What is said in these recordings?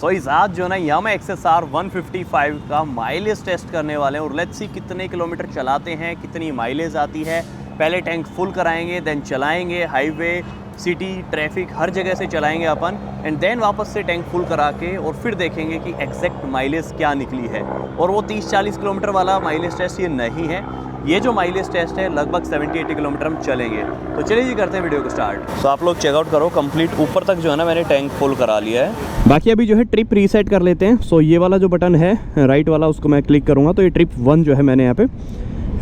तो इस आज जो ना यामा XSR 155 का माइलेज टेस्ट करने वाले हैं और लेट्स सी कितने किलोमीटर चलाते हैं, कितनी माइलेज आती है। पहले टैंक फुल कराएंगे, देन चलाएंगे, हाईवे, सिटी, ट्रैफिक हर जगह से चलाएंगे अपन, एंड देन वापस से टैंक फुल करा के और फिर देखेंगे कि एग्जैक्ट माइलेज क्या निकली है। और वो 30-40 किलोमीटर वाला माइलेज टेस्ट ये नहीं है, ये जो माइलेज टेस्ट है लगभग 70-80 किलोमीटर हम चलेंगे। तो चलिए जी करते हैं वीडियो को स्टार्ट। तो आप लोग चेकआउट करो, कंप्लीट ऊपर तक जो है ना मैंने टैंक फुल करा लिया है। बाकी अभी जो है ट्रिप रीसेट कर लेते हैं। सो ये वाला जो बटन है राइट वाला, उसको मैं क्लिक करूँगा तो ये ट्रिप 1 जो है मैंने यहाँ पे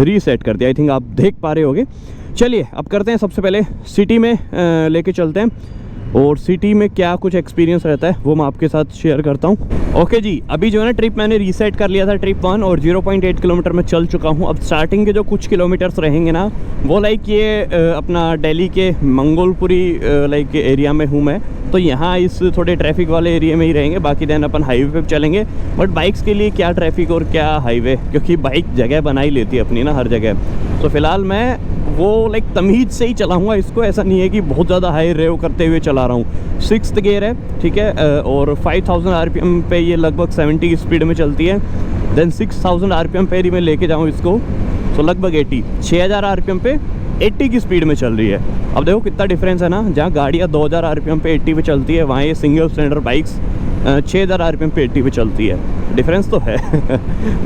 रीसेट कर दिया। आई थिंक आप देख पा रहे होगे। चलिए अब करते हैं, सबसे पहले सिटी में लेके चलते हैं और सिटी में क्या कुछ एक्सपीरियंस रहता है वो मैं आपके साथ शेयर करता हूँ। ओके जी, अभी जो है ना ट्रिप मैंने रीसेट कर लिया था, ट्रिप 1, और 0.8 किलोमीटर में चल चुका हूँ। अब स्टार्टिंग के जो कुछ किलोमीटर्स रहेंगे ना वो लाइक ये अपना दिल्ली के मंगोलपुरी लाइक एरिया में हूँ मैं, तो यहाँ इस थोड़े ट्रैफिक वाले एरिया में ही रहेंगे। बाकी देन अपन हाईवे पे चलेंगे। बट बाइक्स के लिए क्या ट्रैफिक और क्या हाईवे, क्योंकि बाइक जगह बना ही लेती है अपनी ना हर जगह। तो फिलहाल मैं वो लाइक तमीज़ से ही चलाऊँगा इसको, ऐसा नहीं है कि बहुत ज़्यादा हाई रेव करते हुए चला रहा हूँ। 6th गियर है, ठीक है, और 5000 RPM पे ये लगभग 70 की स्पीड में चलती है। देन 6000 RPM पे ही मैं लेके जाऊँ इसको तो लगभग 6000 RPM पे 80 की स्पीड में चल रही है। अब देखो कितना डिफरेंस है ना, जहाँ गाड़ियाँ 2000 RPM पे 80 पे चलती है, वहाँ ये सिंगल सिलेंडर बाइक्स 6000 RPM पे 80 पे चलती है। डिफरेंस तो है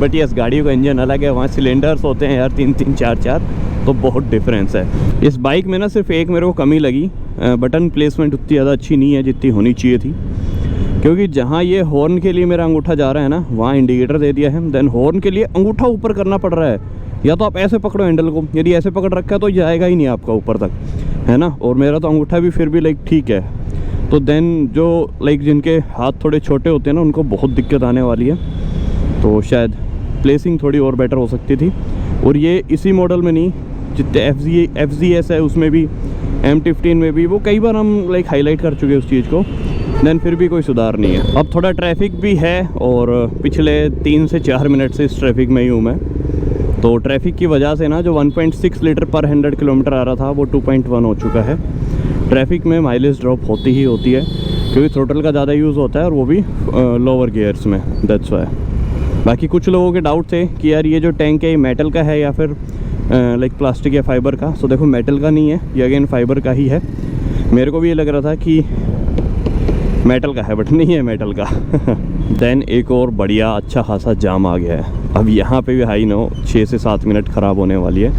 बट यस, गाड़ियों का इंजन अलग है, वहाँ सिलेंडर्स होते हैं यार 3-3 4-4, तो बहुत डिफरेंस है। इस बाइक में ना सिर्फ एक मेरे को कमी लगी, बटन प्लेसमेंट उतनी ज़्यादा अच्छी नहीं है जितनी होनी चाहिए थी। क्योंकि जहाँ ये हॉर्न के लिए मेरा अंगूठा जा रहा है ना, वहाँ इंडिकेटर दे दिया है, देन हॉर्न के लिए अंगूठा ऊपर करना पड़ रहा है। या तो आप ऐसे पकड़ो हैंडल को, यदि ऐसे पकड़ रखा है तो जाएगा ही नहीं आपका ऊपर तक, है ना। और मेरा तो अंगूठा भी फिर भी लाइक ठीक है। तो देन जो लाइक जिनके हाथ थोड़े छोटे होते हैं ना, उनको बहुत दिक्कत आने वाली है। तो शायद प्लेसिंग थोड़ी और बेटर हो सकती थी। और ये इसी मॉडल में नहीं, जितने FZS है उसमें भी, M15 में भी, वो कई बार हम लाइक हाईलाइट कर चुके हैं उस चीज़ को, देन फिर भी कोई सुधार नहीं है। अब थोड़ा ट्रैफिक भी है और पिछले 3 से 4 मिनट से इस ट्रैफिक में ही हूँ मैं। तो ट्रैफिक की वजह से ना जो 1.6 लीटर पर 100 किलोमीटर आ रहा था वो 2.1 हो चुका है। ट्रैफिक में माइलेज ड्रॉप होती ही होती है, क्योंकि थ्रोटल का ज़्यादा यूज़ होता है और वो भी लोअर गियर्स में, दैट्स वाई। बाकी कुछ लोगों के डाउट थे कि यार ये जो टैंक है ये मेटल का है या फिर लाइक प्लास्टिक या फाइबर का। सो देखो, मेटल का नहीं है ये, अगेन फाइबर का ही है। मेरे को भी ये लग रहा था कि मेटल का है, बट नहीं है मेटल का देन एक और बढ़िया अच्छा खासा जाम आ गया है। अब यहाँ पे भी हाई नो 6 से 7 मिनट ख़राब होने वाली है,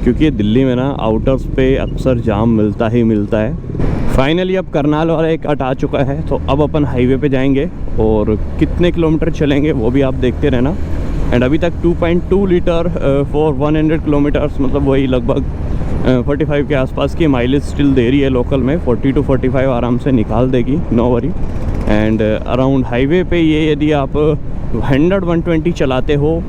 क्योंकि दिल्ली में ना आउटर्स पे अक्सर जाम मिलता ही मिलता है। फाइनली अब करनाल वाला एक अट आ चुका है, तो अब अपन हाईवे पे जाएंगे और कितने किलोमीटर चलेंगे वो भी आप देखते रहना। एंड अभी तक 2.2 लीटर फॉर 100 किलोमीटर्स, मतलब वही लगभग 45 के आसपास की माइलेज स्टिल दे रही है। लोकल में 40 to 45 आराम से निकाल देगी, no worry. And around highway पे ये यदि आप 100-120 चलाते हो,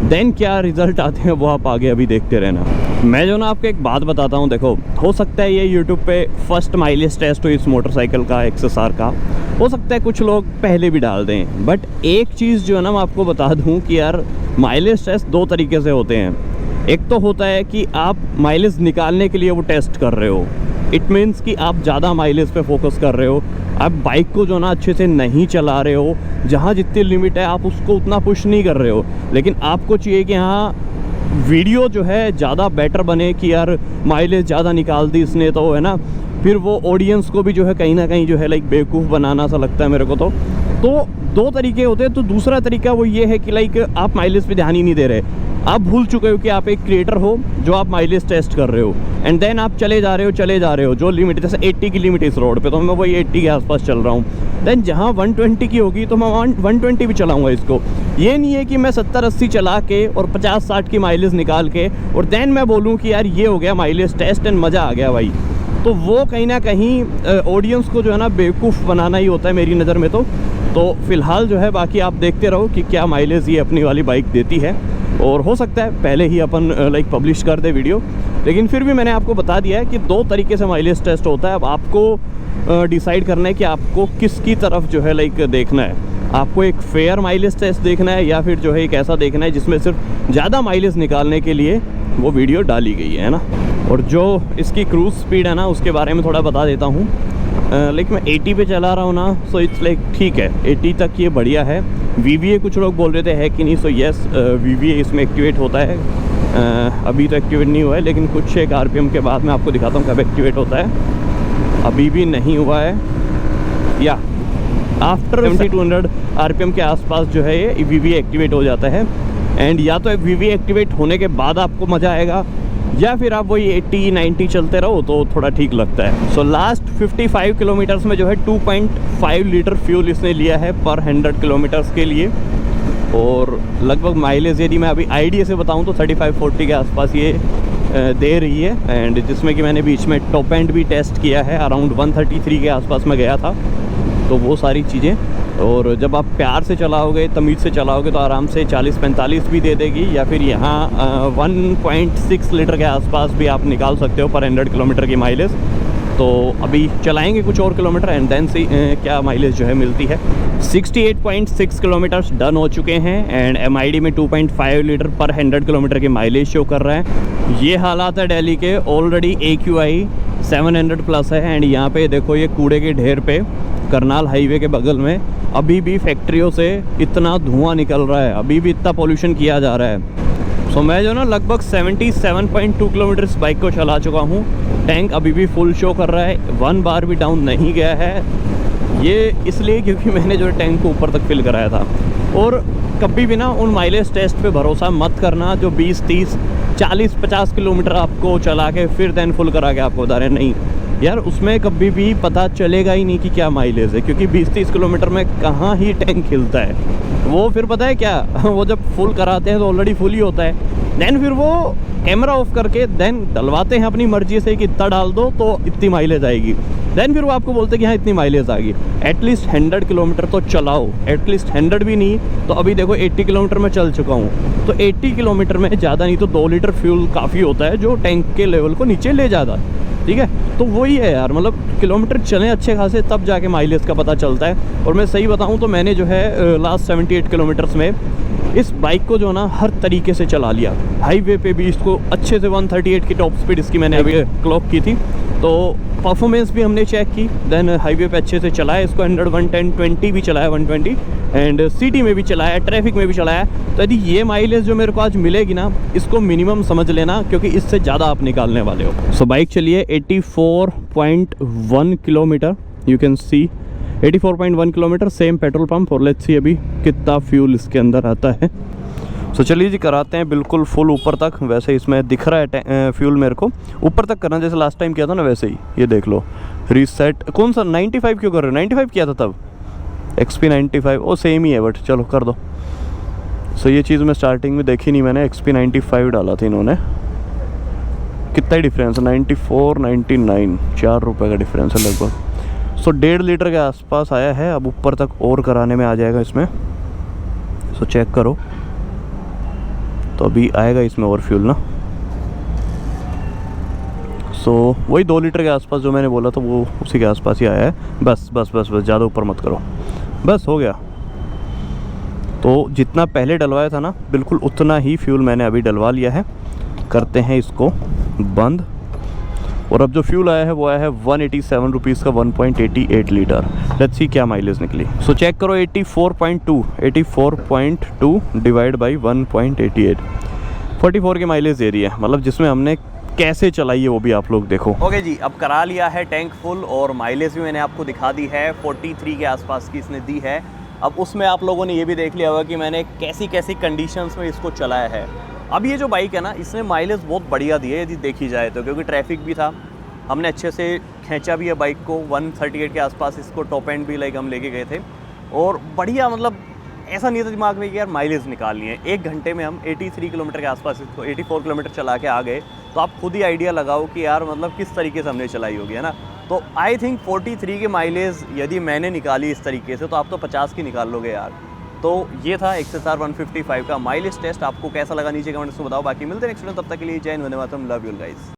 देन क्या रिज़ल्ट आते हैं वो आप आगे अभी देखते रहना। मैं जो ना आपको एक बात बताता हूँ, देखो हो सकता है ये यूट्यूब पे फर्स्ट माइलेज टेस्ट हो इस मोटरसाइकिल का, XSR का, हो सकता है कुछ लोग पहले भी डाल दें। बट एक चीज़ जो है ना मैं आपको बता दूँ कि यार माइलेज टेस्ट 2 तरीके से होते हैं। एक तो होता है कि आप माइलेज निकालने के लिए वो टेस्ट कर रहे हो, इट मीन्स कि आप ज़्यादा माइलेज पे फोकस कर रहे हो, आप बाइक को जो ना अच्छे से नहीं चला रहे हो, जहाँ जितनी लिमिट है आप उसको उतना पुश नहीं कर रहे हो। लेकिन आपको चाहिए कि हाँ वीडियो जो है ज़्यादा बेटर बने, कि यार माइलेज ज़्यादा निकाल दी इसने, तो है ना, फिर वो ऑडियंस को भी जो है कहीं ना कहीं जो है लाइक बेवकूफ़ बनाना सा लगता है मेरे को। तो 2 तरीके होते हैं। तो दूसरा तरीका वो ये है कि लाइक आप माइलेज पे ध्यान ही नहीं दे रहे, आप भूल चुके हो कि आप एक क्रिएटर हो जो आप माइलेज टेस्ट कर रहे हो, एंड देन आप चले जा रहे हो जो लिमिट, जैसे 80 की लिमिट इस रोड पे, तो मैं वही 80 के आसपास चल रहा हूँ। देन जहाँ 120 की होगी तो मैं 120 भी चलाऊँगा इसको। ये नहीं है कि मैं 70-80 चला के और 50-60 की माइलेज निकाल के और देन मैं बोलूँ कि यार ये हो गया माइलेज टेस्ट एंड मज़ा आ गया भाई। तो वो कहीं ना कहीं ऑडियंस को जो है ना बेवकूफ़ बनाना ही होता है मेरी नज़र में। तो फ़िलहाल जो है बाकी आप देखते रहो कि क्या माइलेज ये अपनी वाली बाइक देती है, और हो सकता है पहले ही अपन लाइक पब्लिश कर दे वीडियो, लेकिन फिर भी मैंने आपको बता दिया है कि 2 तरीके से माइलेज टेस्ट होता है। अब आपको डिसाइड करना है कि आपको किसकी तरफ जो है लाइक देखना है। आपको एक फेयर माइलेज टेस्ट देखना है या फिर जो है एक ऐसा देखना है जिसमें सिर्फ ज़्यादा माइलेज निकालने के लिए वो वीडियो डाली गई है ना। और जो इसकी क्रूज़ स्पीड है ना उसके बारे में थोड़ा बता देता हूँ। लेकिन मैं 80 पे चला रहा हूँ ना, सो इट्स लाइक ठीक है, 80 तक ये बढ़िया है। VVA कुछ लोग बोल रहे थे है कि नहीं, सो यस VVA इसमें एक्टिवेट होता है। अभी तो एक्टिवेट नहीं हुआ है, लेकिन कुछ एक RPM के बाद मैं आपको दिखाता हूँ कब एक्टिवेट होता है। अभी भी नहीं हुआ है, या आफ्टर 7200 RPM के आसपास जो है ये VVA एक्टिवेट हो जाता है। एंड या तो VVA एक्टिवेट होने के बाद आपको मज़ा आएगा, या फिर आप वही 80-90 चलते रहो तो थोड़ा ठीक लगता है। सो लास्ट 55 किलोमीटर्स में जो है 2.5 लीटर फ्यूल इसने लिया है पर 100 किलोमीटर्स के लिए। और लगभग माइलेज यदि मैं अभी आइडिया से बताऊं तो 35-40 के आसपास ये दे रही है। एंड जिसमें कि मैंने बीच में टॉप एंड भी टेस्ट किया है, अराउंड 133 के आसपास में गया था। तो वो सारी चीज़ें, और जब आप प्यार से चलाओगे, तमीज़ से चलाओगे तो आराम से 40-45 भी दे देगी, या फिर यहाँ 1.6 लीटर के आसपास भी आप निकाल सकते हो पर 100 किलोमीटर की माइलेज। तो अभी चलाएंगे कुछ और किलोमीटर एंड देन से क्या माइलेज जो है मिलती है। 68.6 किलोमीटर्स डन हो चुके हैं एंड MID में 2.5 लीटर पर 100 किलोमीटर की माइलेज शो कर रहा है। ये हालात है दिल्ली के। ऑलरेडी AQI 700 प्लस है एंड यहाँ पे देखो ये कूड़े के ढेर पे करनाल हाईवे के बगल में अभी भी फैक्ट्रियों से इतना धुआं निकल रहा है, अभी भी इतना पोल्यूशन किया जा रहा है। सो मैं जो ना लगभग 77.2 किलोमीटर इस बाइक को चला चुका हूँ। टैंक अभी भी फुल शो कर रहा है, 1 बार भी डाउन नहीं गया है। ये इसलिए क्योंकि मैंने जो टैंक को ऊपर तक फिल कराया था। और कभी भी ना उन माइलेज टेस्ट पे भरोसा मत करना जो 20, 30, 40, 50 किलोमीटर आपको चला के फिर देन फुल करा के आपको बता रहे हैं। नहीं यार, उसमें कभी भी पता चलेगा ही नहीं कि क्या माइलेज है, क्योंकि 20-30 किलोमीटर में कहाँ ही टैंक खिलता है। वो फिर पता है क्या वो जब फुल कराते हैं तो ऑलरेडी फुल ही होता है, देन फिर वो कैमरा ऑफ करके देन डलवाते हैं अपनी मर्जी से कि इतना डाल दो तो इतनी माइलेज आएगी। देन फिर वो आपको बोलते हैं कि हाँ इतनी माइलेज आ गई। एटलीस्ट 100 किलोमीटर तो चलाओ, एटलीस्ट 100 भी नहीं तो अभी देखो 80 किलोमीटर में चल चुका हूँ। तो 80 किलोमीटर में ज़्यादा नहीं तो 2 लीटर फ्यूल काफ़ी होता है जो टैंक के लेवल को नीचे ले जाता है। ठीक है, तो वही है यार, मतलब किलोमीटर चलें अच्छे खासे तब जाके माइलेज का पता चलता है। और मैं सही बताऊं तो मैंने जो है लास्ट 78 किलोमीटर्स में इस बाइक को जो ना हर तरीके से चला लिया। हाईवे पे भी इसको अच्छे से 138 की टॉप स्पीड इसकी मैंने अभी क्लॉक की थी, तो परफॉर्मेंस भी हमने चेक की। देन हाईवे पे अच्छे से चलाया इसको, 100, 110, 20 भी चलाया, 120 एंड सिटी में भी चलाया, ट्रैफिक में भी चलाया। तो यदि ये माइलेज जो मेरे को आज मिलेगी ना, इसको मिनिमम समझ लेना, क्योंकि इससे ज़्यादा आप निकालने वाले हो। सो बाइक चलिए 84.1 kilometre, you can see 84.1 kilometre, same petrol pump. और लेट्स सी अभी कितना फ्यूल इसके अंदर आता है। सो चलिए जी, कराते हैं बिल्कुल फुल ऊपर तक। वैसे इसमें दिख रहा है फ्यूल मेरे को ऊपर तक करना, जैसे लास्ट टाइम किया था ना वैसे ही। ये देख लो रीसेट, कौन सा 95 क्यों कर रहे हो? 95 किया था तब, XP 95 वो सेम ही है, बट चलो कर दो। सो ये चीज़ मैं स्टार्टिंग में देखी नहीं, मैंने XP 95 डाला था इन्होंने। कितना ही डिफरेंस है, 94, 99, 4 रुपये का डिफरेंस है लगभग। सो 1.5 लीटर के आसपास आया है। अब ऊपर तक और कराने में आ जाएगा इसमें। सो चेक करो, तो अभी आएगा इसमें और फ्यूल ना। सो वही 2 लीटर के आसपास जो मैंने बोला था वो उसी के आसपास ही आया है। बस बस बस बस, ज़्यादा ऊपर मत करो, बस हो गया। तो जितना पहले डलवाया था ना बिल्कुल उतना ही फ्यूल मैंने अभी डलवा लिया है। करते हैं इसको बंद। और अब जो फ्यूल आया है वो आया है 187 रुपीज़ का 1.88 लीटर। लेट्स सी क्या माइलेज निकली। सो चेक करो 84.2 डिवाइड बाई 1.88, 44 की माइलेज दे रही है। मतलब जिसमें हमने कैसे चलाई है वो भी आप लोग देखो। ओके जी, अब करा लिया है टैंक फुल और माइलेज भी मैंने आपको दिखा दी है, 43 के आसपास की इसने दी है। अब उसमें आप लोगों ने ये भी देख लिया होगा कि मैंने कैसी कैसी कंडीशंस में इसको चलाया है। अब ये जो बाइक है ना, इसने माइलेज बहुत बढ़िया दी है यदि देखी जाए तो, क्योंकि ट्रैफिक भी था, हमने अच्छे से खींचा भी है बाइक को। 138 के आसपास इसको टॉप एंड भी लाइक हम लेके गए थे और बढ़िया, मतलब ऐसा नहीं था दिमाग में कि यार माइलेज निकालनी है। 1 घंटे में हम 83 किलोमीटर के आसपास इसको 84 किलोमीटर चला के आ गए। तो आप खुद ही आइडिया लगाओ कि यार मतलब किस तरीके से हमने चलाई होगी, है ना। तो आई थिंक 43 की माइलेज यदि मैंने निकाली इस तरीके से तो आप तो 50 की निकाल लोगे यार। तो ये था XSR 155 का माइलेज टेस्ट। आपको कैसा लगा नीचे कमेंट्स में बताओ। बाकी मिलते हैं नेक्स्ट वीडियो, तब तक के लिए जय Hind, Vande Mataram, love you guys.